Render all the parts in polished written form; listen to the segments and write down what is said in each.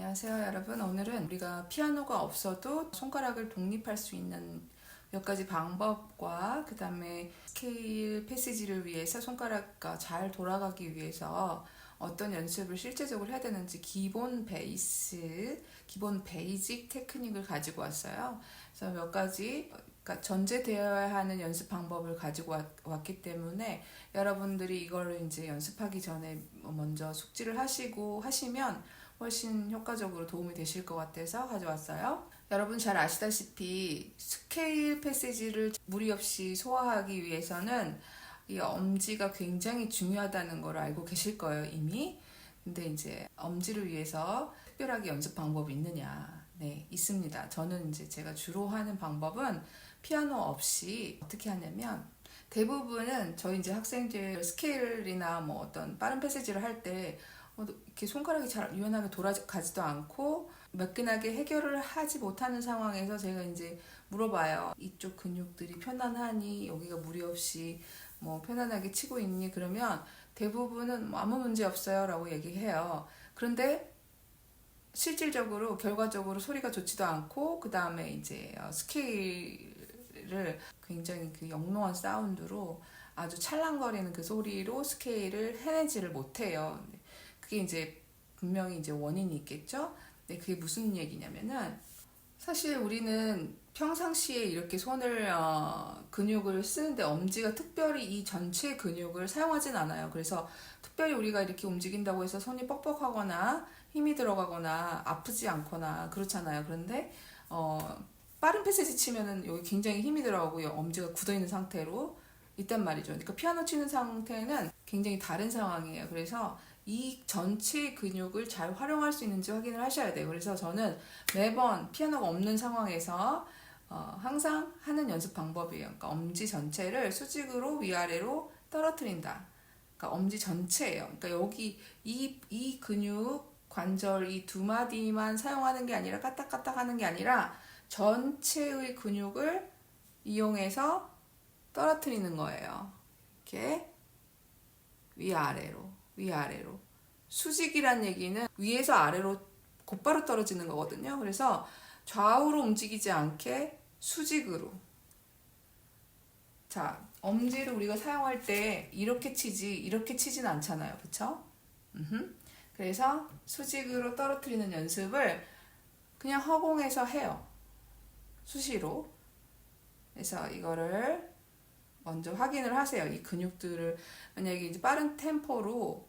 안녕하세요 여러분. 오늘은 우리가 피아노가 없어도 손가락을 독립할 수 있는 몇 가지 방법과 그 다음에 스케일 패시지를 위해서 손가락과 잘 돌아가기 위해서 어떤 연습을 실제적으로 해야 되는지 기본 베이직 테크닉을 가지고 왔어요. 그래서 몇 가지 그러니까 전제되어야 하는 연습 방법을 가지고 왔기 때문에 여러분들이 이거를 이제 연습하기 전에 먼저 숙지를 하시고 하시면 훨씬 효과적으로 도움이 되실 것 같아서 가져왔어요. 여러분 잘 아시다시피 스케일 패시지를 무리 없이 소화하기 위해서는 이 엄지가 굉장히 중요하다는 걸 알고 계실 거예요, 이미. 근데 이제 엄지를 위해서 특별하게 연습 방법이 있느냐? 네, 있습니다. 저는 이제 제가 주로 하는 방법은 피아노 없이 어떻게 하냐면 대부분은 저희 이제 학생들 스케일이나 뭐 어떤 빠른 패시지를 할때 이렇게 손가락이 잘 유연하게 돌아가지도 않고 매끈하게 해결을 하지 못하는 상황에서 제가 이제 물어봐요. 이쪽 근육들이 편안하니? 여기가 무리 없이 뭐 편안하게 치고 있니? 그러면 대부분은 뭐 아무 문제 없어요 라고 얘기해요. 그런데 실질적으로 결과적으로 소리가 좋지도 않고 그 다음에 이제 스케일을 굉장히 그 영롱한 사운드로 아주 찰랑거리는 그 소리로 스케일을 해내지를 못해요. 그게 이제 분명히 이제 원인이 있겠죠. 근데 그게 무슨 얘기냐면은 사실 우리는 평상시에 이렇게 손을 근육을 쓰는데 엄지가 특별히 이 전체 근육을 사용하진 않아요. 그래서 특별히 우리가 이렇게 움직인다고 해서 손이 뻑뻑하거나 힘이 들어가거나 아프지 않거나 그렇잖아요. 그런데 빠른 패세지 치면은 여기 굉장히 힘이 들어가고 엄지가 굳어 있는 상태로 있단 말이죠. 그러니까 피아노 치는 상태는 굉장히 다른 상황이에요. 그래서 이 전체 근육을 잘 활용할 수 있는지 확인을 하셔야 돼요. 그래서 저는 매번 피아노가 없는 상황에서 항상 하는 연습 방법이에요. 그러니까 엄지 전체를 수직으로 위아래로 떨어뜨린다. 그러니까 엄지 전체예요. 그러니까 여기 이 근육 관절 이 두 마디만 사용하는 게 아니라 까딱까딱 하는 게 아니라 전체의 근육을 이용해서 떨어뜨리는 거예요. 이렇게 위아래로. 수직이란 얘기는 위에서 아래로 곧바로 떨어지는 거거든요. 그래서 좌우로 움직이지 않게 수직으로. 자, 엄지를 우리가 사용할 때 이렇게 치진 않잖아요. 그쵸? 그래서 수직으로 떨어뜨리는 연습을 그냥 허공에서 해요. 수시로. 그래서 이거를 먼저 확인을 하세요. 이 근육들을 만약에 이제 빠른 템포로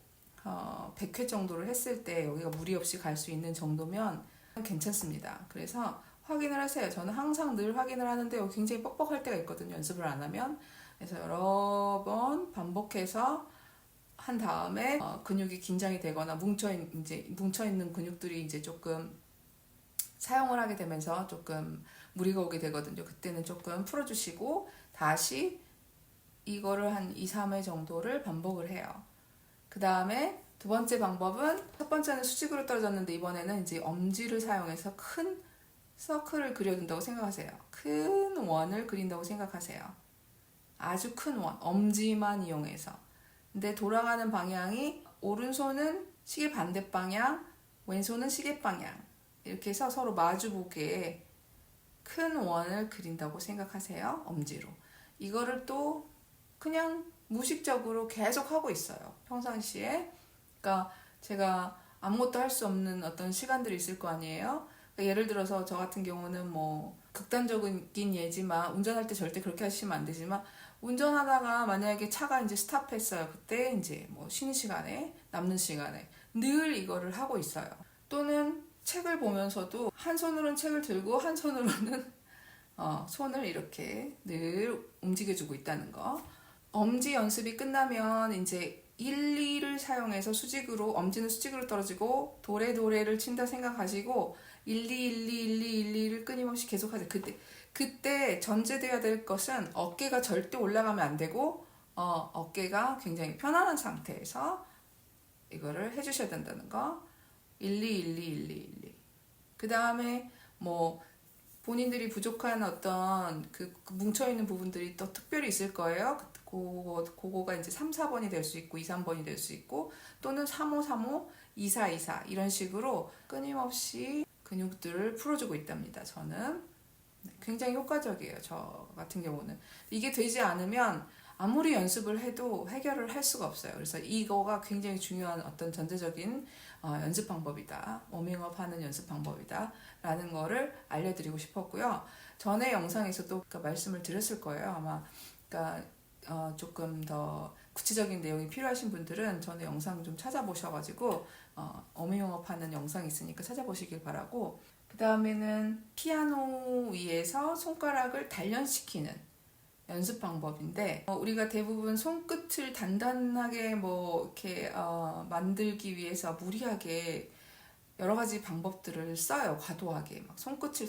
100회 정도를 했을 때 여기가 무리 없이 갈 수 있는 정도면 괜찮습니다. 그래서 확인을 하세요. 저는 항상 늘 확인을 하는데 여기 굉장히 뻑뻑할 때가 있거든요. 연습을 안 하면. 그래서 여러 번 반복해서 한 다음에 근육이 긴장이 되거나 뭉쳐있는 근육들이 이제 조금 사용을 하게 되면서 조금 무리가 오게 되거든요. 그때는 조금 풀어주시고 다시 이거를 한 2, 3회 정도를 반복을 해요. 그 다음에 두 번째 방법은 첫 번째는 수직으로 떨어졌는데 이번에는 이제 엄지를 사용해서 큰 서클을 그려준다고 생각하세요. 큰 원을 그린다고 생각하세요. 아주 큰 원, 엄지만 이용해서. 근데 돌아가는 방향이 오른손은 시계 반대 방향, 왼손은 시계 방향. 이렇게 해서 서로 마주보게 큰 원을 그린다고 생각하세요. 엄지로. 이거를 또 그냥 무의식적으로 계속 하고 있어요. 평상시에. 그러니까 제가 아무것도 할 수 없는 어떤 시간들이 있을 거 아니에요. 그러니까 예를 들어서 저 같은 경우는 뭐 극단적인 예지만 운전할 때 절대 그렇게 하시면 안 되지만 운전하다가 만약에 차가 이제 스탑했어요. 그때 이제 뭐 쉬는 시간에 남는 시간에 늘 이거를 하고 있어요. 또는 책을 보면서도 한 손으로는 책을 들고 한 손으로는 손을 이렇게 늘 움직여주고 있다는 거. 엄지 연습이 끝나면 이제 1, 2를 사용해서 수직으로 엄지는 수직으로 떨어지고 도레를 친다 생각하시고 1, 2, 1, 2, 1, 2, 1, 2를 끊임없이 계속하세요. 그때 전제되어야 될 것은 어깨가 절대 올라가면 안 되고 어깨가 굉장히 편안한 상태에서 이거를 해주셔야 된다는 거. 1, 2, 1, 2, 1, 2, 1, 2. 그 다음에 뭐 본인들이 부족한 어떤 그 뭉쳐있는 부분들이 또 특별히 있을 거예요. 그거가 이제 3, 4번이 될 수 있고 2, 3번이 될 수 있고 또는 3, 5, 3, 5, 2, 4, 2, 4 이런 식으로 끊임없이 근육들을 풀어주고 있답니다. 저는 굉장히 효과적이에요. 저 같은 경우는 이게 되지 않으면 아무리 연습을 해도 해결을 할 수가 없어요. 그래서 이거가 굉장히 중요한 어떤 전제적인 연습 방법이다. 워밍업 하는 연습 방법이다. 라는 거를 알려드리고 싶었고요. 전에 영상에서도 말씀을 드렸을 거예요. 아마 조금 더 구체적인 내용이 필요하신 분들은 전에 영상 좀 찾아보셔가지고 워밍업 하는 영상이 있으니까 찾아보시길 바라고, 그 다음에는 피아노 위에서 손가락을 단련시키는 연습 방법인데, 우리가 대부분 손끝을 단단하게 이렇게 만들기 위해서 무리하게 여러 가지 방법들을 써요. 과도하게 막 손끝을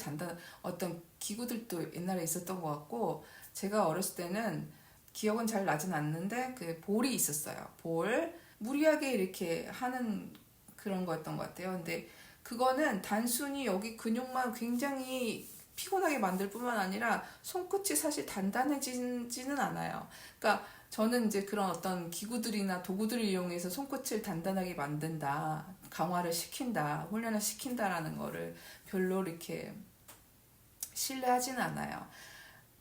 어떤 기구들도 옛날에 있었던 것 같고, 제가 어렸을 때는 기억은 잘 나진 않는데 그 볼이 있었어요. 볼 무리하게 이렇게 하는 그런 거였던 것 같아요. 근데 그거는 단순히 여기 근육만 굉장히 피곤하게 만들 뿐만 아니라 손끝이 사실 단단해지지는 않아요. 그러니까 저는 이제 그런 어떤 기구들이나 도구들을 이용해서 손끝을 단단하게 만든다, 강화를 시킨다, 훈련을 시킨다라는 거를 별로 이렇게 신뢰하지는 않아요.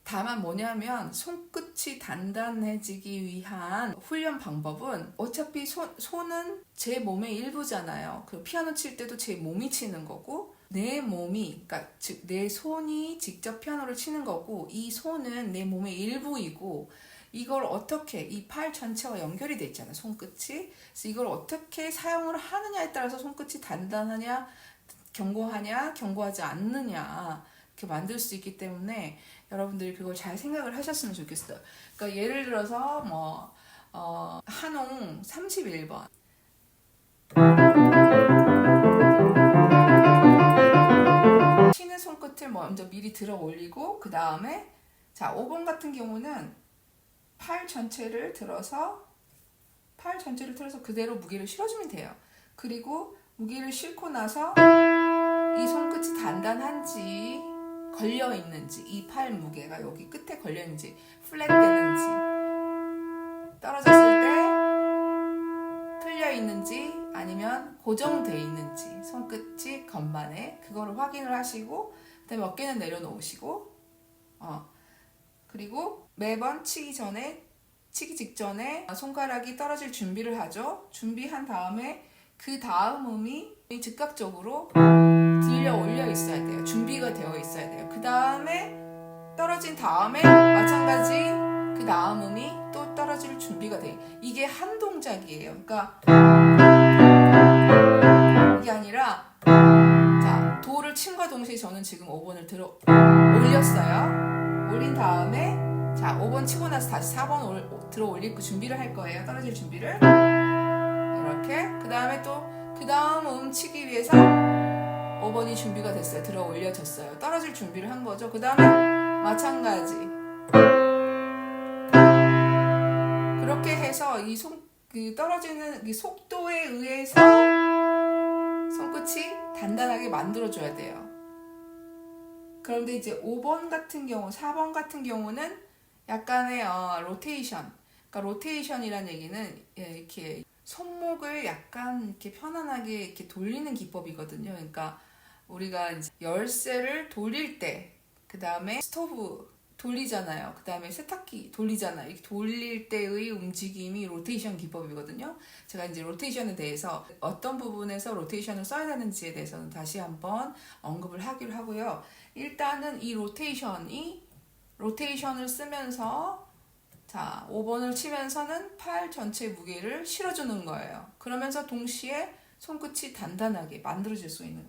다만 뭐냐면 손끝이 단단해지기 위한 훈련 방법은 어차피 손은 제 몸의 일부잖아요. 그 피아노 칠 때도 제 몸이 치는 거고, 내 몸이, 그러니까 즉 내 손이 직접 피아노를 치는 거고, 이 손은 내 몸의 일부이고, 이걸 어떻게 이 팔 전체와 연결이 돼 있잖아요. 손끝이. 그래서 이걸 어떻게 사용을 하느냐에 따라서 손끝이 단단하냐, 견고하냐, 견고하지 않느냐 이렇게 만들 수 있기 때문에 여러분들이 그걸 잘 생각을 하셨으면 좋겠어요. 그러니까 예를 들어서 한홍 31번 치는 손끝을 먼저 미리 들어 올리고, 그 다음에 자 5번 같은 경우는 팔 전체를 들어서 그대로 무게를 실어주면 돼요. 그리고 무게를 싣고 나서 이 손끝이 단단한지 걸려있는지, 이 팔 무게가 여기 끝에 걸려있는지, 플랫되는지, 떨어졌을 때 풀려있는지 아니면 고정되어 있는지, 손끝이 건반에 그거를 확인을 하시고, 그 다음에 어깨는 내려놓으시고, 그리고 매번 치기 직전에 손가락이 떨어질 준비를 하죠. 준비한 다음에 그 다음 음이 즉각적으로 들려 올려 있어야 돼요. 준비가 되어 있어야 돼요. 그 다음에 떨어진 다음에 마찬가지 그 다음 음이 또 떨어질 준비가 돼요. 이게 한 동작이에요. 그러니까 이게 아니라 자 도를 친과 동시에 저는 지금 5번을 들어 올렸어요. 올린 다음에 자 5번 치고 나서 다시 4번 들어 올리고 준비를 할 거예요. 떨어질 준비를 이렇게. 그 다음에 또 그 다음 치기 위해서 5번이 준비가 됐어요. 들어 올려졌어요. 떨어질 준비를 한 거죠. 그 다음에 마찬가지 그렇게 해서 그 떨어지는 이 속도에 의해서 손끝이 단단하게 만들어줘야 돼요. 그런데 이제 5번 같은 경우, 4번 같은 경우는 약간의 로테이션. 그러니까 로테이션이란 얘기는 이렇게 손목을 약간 이렇게 편안하게 이렇게 돌리는 기법이거든요. 그러니까 우리가 이제 열쇠를 돌릴 때, 그 다음에 스토브 돌리잖아요. 그 다음에 세탁기 돌리잖아요. 이렇게 돌릴 때의 움직임이 로테이션 기법이거든요. 제가 이제 로테이션에 대해서 어떤 부분에서 로테이션을 써야 되는지에 대해서는 다시 한번 언급을 하기로 하고요. 일단은 이 로테이션을 쓰면서 자 5번을 치면서는 팔 전체 무게를 실어주는 거예요. 그러면서 동시에 손끝이 단단하게 만들어질 수 있는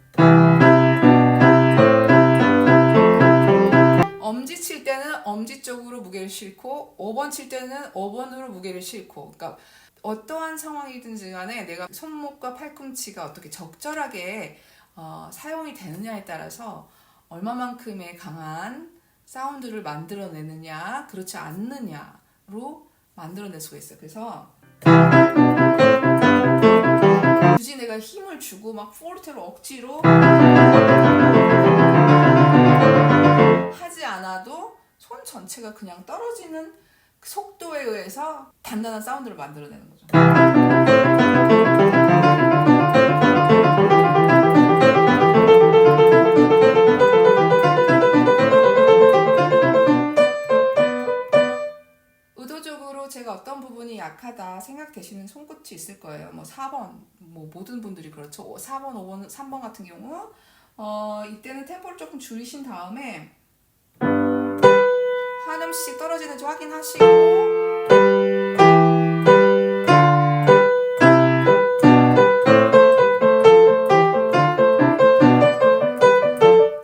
엄지 칠 때는 엄지 쪽으로 무게를 싣고 5번 칠 때는 5번으로 무게를 싣고, 그러니까 어떠한 상황이든지 간에 내가 손목과 팔꿈치가 어떻게 적절하게 사용이 되느냐에 따라서 얼마만큼의 강한 사운드를 만들어내느냐 그렇지 않느냐로 만들어낼 수가 있어요. 그래서 굳이 내가 힘을 주고 막 포르테로 억지로 하지 않아도 손 전체가 그냥 떨어지는 속도에 의해서 단단한 사운드를 만들어내는 거죠. 의도적으로 제가 어떤 부분이 약하다 생각되시는 손끝이 있을 거예요. 뭐 4번, 뭐 모든 분들이 그렇죠. 4번, 5번, 3번 같은 경우 이때는 템포를 조금 줄이신 다음에 한 음씩 떨어지는지 확인하시고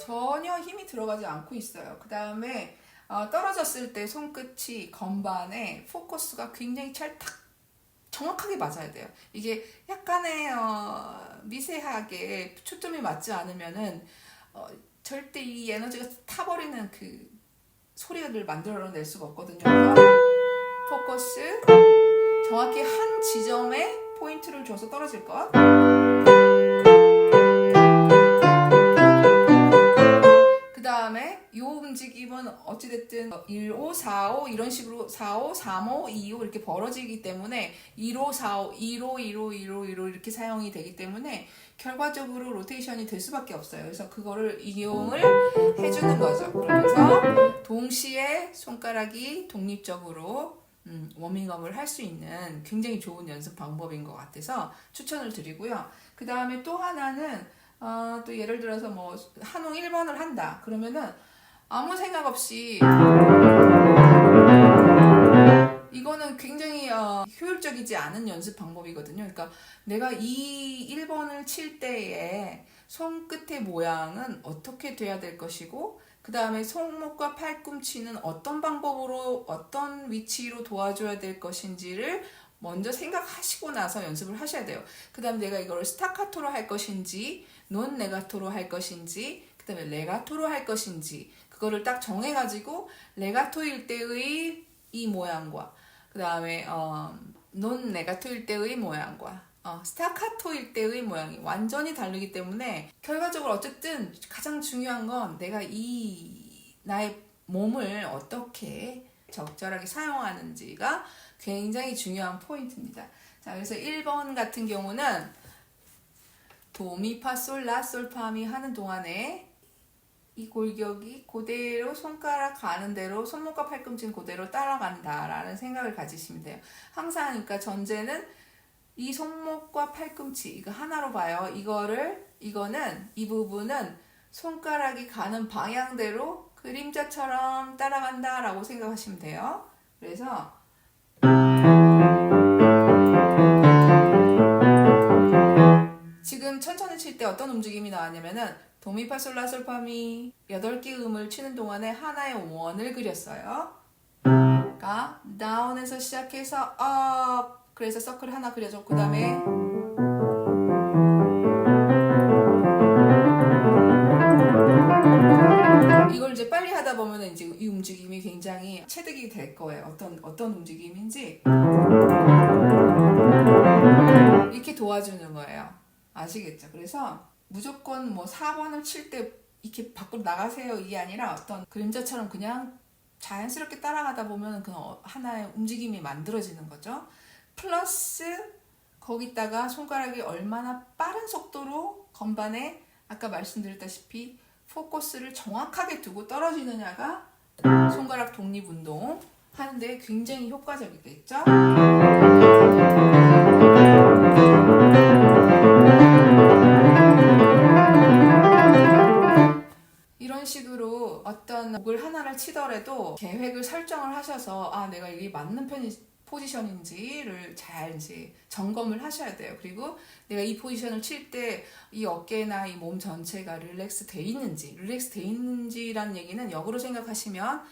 전혀 힘이 들어가지 않고 있어요. 그 다음에 떨어졌을 때 손끝이 건반에 포커스가 굉장히 찰탁 정확하게 맞아야 돼요. 이게 약간의 미세하게 초점이 맞지 않으면은 절대 이 에너지가 타버리는 그 소리를 만들어낼 수가 없거든요. 그래서 포커스 정확히 한 지점에 포인트를 줘서 떨어질 것. 그 다음에 이 움직임은 어찌됐든 1, 5, 4, 5 이런 식으로 4, 5, 3, 5, 2, 5 이렇게 벌어지기 때문에 1, 5, 4, 5, 1, 5, 1, 5, 1, 5, 1, 5 이렇게 사용이 되기 때문에 결과적으로 로테이션이 될 수밖에 없어요. 그래서 그거를 이용을 해주는 거죠. 그러면서 동시에 손가락이 독립적으로 워밍업을 할 수 있는 굉장히 좋은 연습 방법인 것 같아서 추천을 드리고요. 그 다음에 또 하나는 또 예를 들어서 뭐 한홍 1번을 한다 그러면은 아무 생각 없이 이거는 굉장히 효율적이지 않은 연습 방법이거든요. 그러니까 내가 이 1번을 칠 때에 손끝의 모양은 어떻게 돼야 될 것이고 그 다음에 손목과 팔꿈치는 어떤 방법으로 어떤 위치로 도와줘야 될 것인지를 먼저 생각하시고 나서 연습을 하셔야 돼요. 그 다음에 내가 이걸 스타카토로 할 것인지 논 레가토로 할 것인지 그 다음에 레가토로 할 것인지 그거를 딱 정해가지고 레가토일 때의 이 모양과 그 다음에 논 레가토일 때의 모양과 스타카토일 때의 모양이 완전히 다르기 때문에 결과적으로 어쨌든 가장 중요한 건 내가 나의 몸을 어떻게 적절하게 사용하는지가 굉장히 중요한 포인트입니다. 자, 그래서 1번 같은 경우는 도미파솔라솔파미 하는 동안에 이 골격이 그대로 손가락 가는 대로 손목과 팔꿈치는 그대로 따라간다라는 생각을 가지시면 돼요. 항상 그러니까 전제는 이 손목과 팔꿈치 이거 하나로 봐요. 이 부분은 손가락이 가는 방향대로 그림자처럼 따라간다라고 생각하시면 돼요. 그래서 지금 천천히 칠 때 어떤 움직임이 나왔냐면은 도미파솔라솔파미 8개 음을 치는 동안에 하나의 원을 그렸어요. 그러니까 다운에서 시작해서 업 그래서 서클 하나 그려줬고 그 다음에 이걸 이제 빨리 하다 보면 이제 이 움직임이 굉장히 체득이 될 거예요. 어떤 움직임인지 이렇게 도와주는 거예요. 아시겠죠? 그래서 무조건 뭐 4번을 칠 때 이렇게 밖으로 나가세요 이게 아니라 어떤 그림자처럼 그냥 자연스럽게 따라가다 보면 그 하나의 움직임이 만들어지는 거죠. 플러스 거기다가 손가락이 얼마나 빠른 속도로 건반에 아까 말씀드렸다시피 포커스를 정확하게 두고 떨어지느냐가 손가락 독립운동 하는데 굉장히 효과적이겠죠? 이런 식으로 어떤 곡을 하나를 치더라도 계획을 설정을 하셔서 내가 이게 맞는 포지션인지를 잘 이제 점검을 하셔야 돼요. 그리고 내가 이 포지션을 칠 때 이 어깨나 이 몸 전체가 릴렉스 돼 있는지라는 얘기는 역으로 생각하시면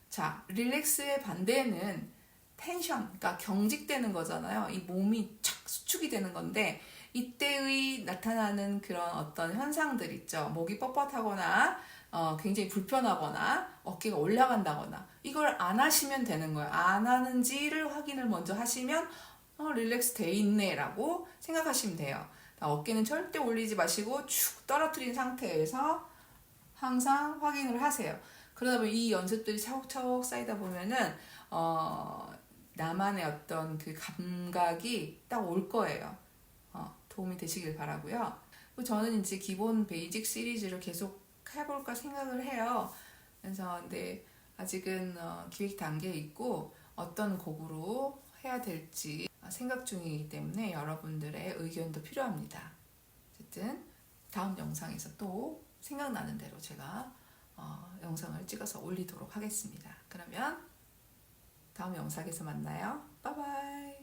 자, 릴렉스의 반대는 텐션, 그러니까 경직되는 거잖아요. 이 몸이 착 수축이 되는 건데 이때의 나타나는 그런 어떤 현상들 있죠. 목이 뻣뻣하거나 굉장히 불편하거나 어깨가 올라간다거나 이걸 안 하시면 되는 거예요. 안 하는지를 확인을 먼저 하시면 릴렉스 돼 있네 라고 생각하시면 돼요. 어깨는 절대 올리지 마시고 축 떨어뜨린 상태에서 항상 확인을 하세요. 그러다 보면 이 연습들이 차곡차곡 쌓이다 보면은 나만의 어떤 그 감각이 딱 올 거예요. 도움이 되시길 바라고요. 저는 이제 기본 베이직 시리즈를 계속 해볼까 생각을 해요. 그래서 근데 아직은 기획 단계에 있고 어떤 곡으로 해야 될지 생각 중이기 때문에 여러분들의 의견도 필요합니다. 어쨌든 다음 영상에서 또 생각나는 대로 제가 영상을 찍어서 올리도록 하겠습니다. 그러면 다음 영상에서 만나요. 바이바이.